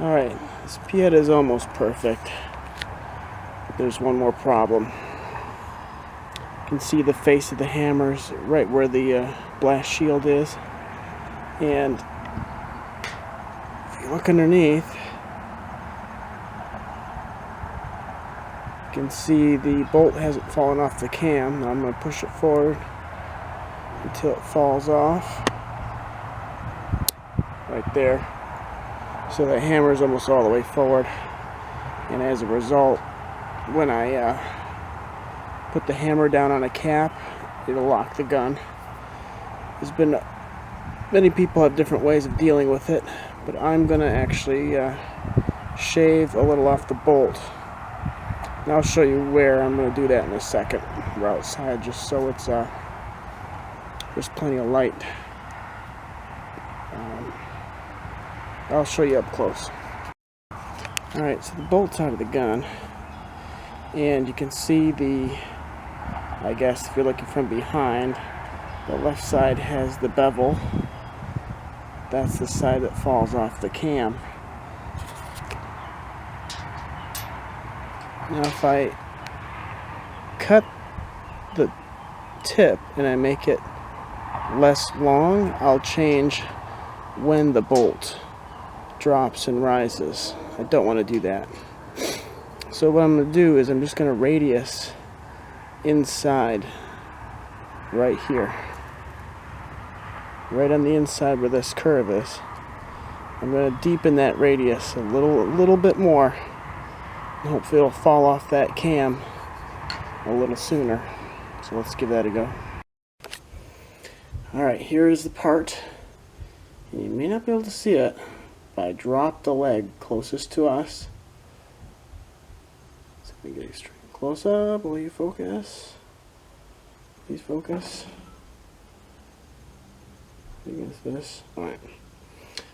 Alright, this Pieta is almost perfect. But there's one more problem. You can see the face of the hammers right where the blast shield is. And if you look underneath, you can see the bolt hasn't fallen off the cam. Now I'm going to push it forward until it falls off. Right there. So the hammer is almost all the way forward. And as a result, when I put the hammer down on a cap, it'll lock the gun. There's been many people have different ways of dealing with it, but I'm going to actually shave a little off the bolt. And I'll show you where. I'm going to do that in a second. We're outside just so it's there's plenty of light. I'll show you up close. Alright, so the bolt's out of the gun. And you can see I guess if you're looking from behind, the left side has the bevel. That's the side that falls off the cam. Now if I cut the tip and I make it less long, I'll change when the bolt drops and rises. I don't want to do that. So what I'm going to do is I'm just going to radius inside right here. Right on the inside where this curve is. I'm going to deepen that radius a little bit more. And hopefully it'll fall off that cam a little sooner. So let's give that a go. Alright, here is the part. You may not be able to see it, but I dropped the leg closest to us. So let me get a straight close up. Will you focus? Please focus. Against this. Alright.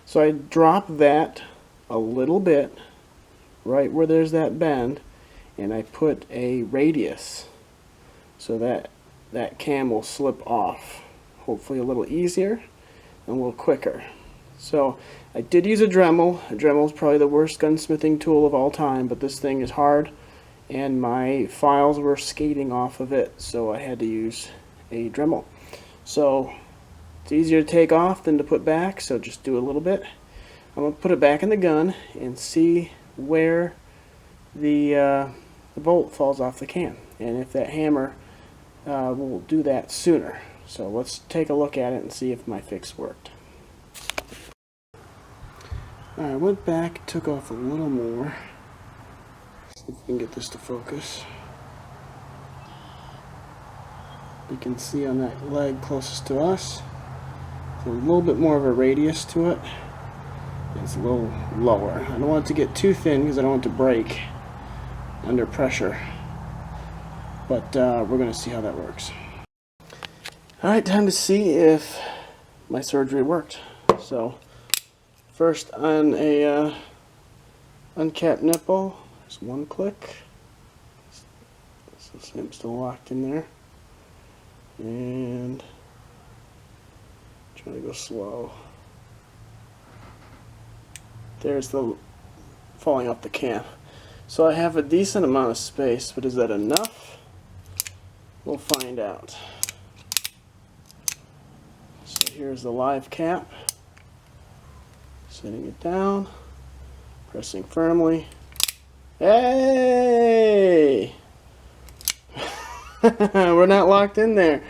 So I dropped that a little bit right where there's that bend, and I put a radius so that that cam will slip off. Hopefully a little easier and a little quicker. So I did use a Dremel. A Dremel is probably the worst gunsmithing tool of all time, but this thing is hard and my files were skating off of it, so I had to use a Dremel. So it's easier to take off than to put back, so just do a little bit. I'm going to put it back in the gun and see where the bolt falls off the cam, and if that hammer will do that sooner. So let's take a look at it and see if my fix worked. Alright, I went back, took off a little more. See if we can get this to focus. You can see on that leg closest to us, there's a little bit more of a radius to it. It's a little lower. I don't want it to get too thin because I don't want it to break under pressure. But we're going to see how that works. Alright, time to see if my surgery worked. So first on a uncapped nipple, there's one click. So I'm still locked in there. And trying to go slow. There's the falling off the cam. So I have a decent amount of space, but is that enough? We'll find out. So here's the live cap. Setting it down, pressing firmly. Hey! We're not locked in there.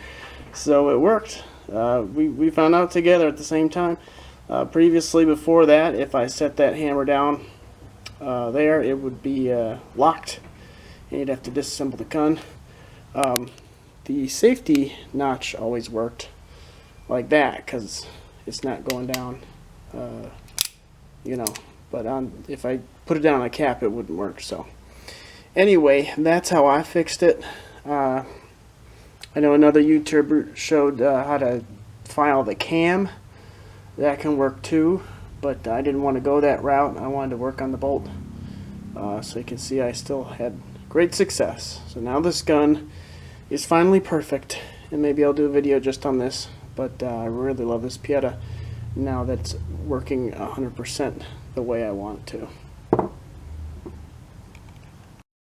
So it worked. We found out together at the same time. Previously, before that, if I set that hammer down there, it would be locked, and you'd have to disassemble the gun. The safety notch always worked like that because it's not going down, you know. But if I put it down on a cap, it wouldn't work. So anyway, that's how I fixed it. I know another YouTuber showed how to file the cam. That can work too, but I didn't want to go that route. I wanted to work on the bolt. So you can see I still had great success. So now this gun is finally perfect, and maybe I'll do a video just on this, but I really love this Pieta. now that's working 100% the way I want it to.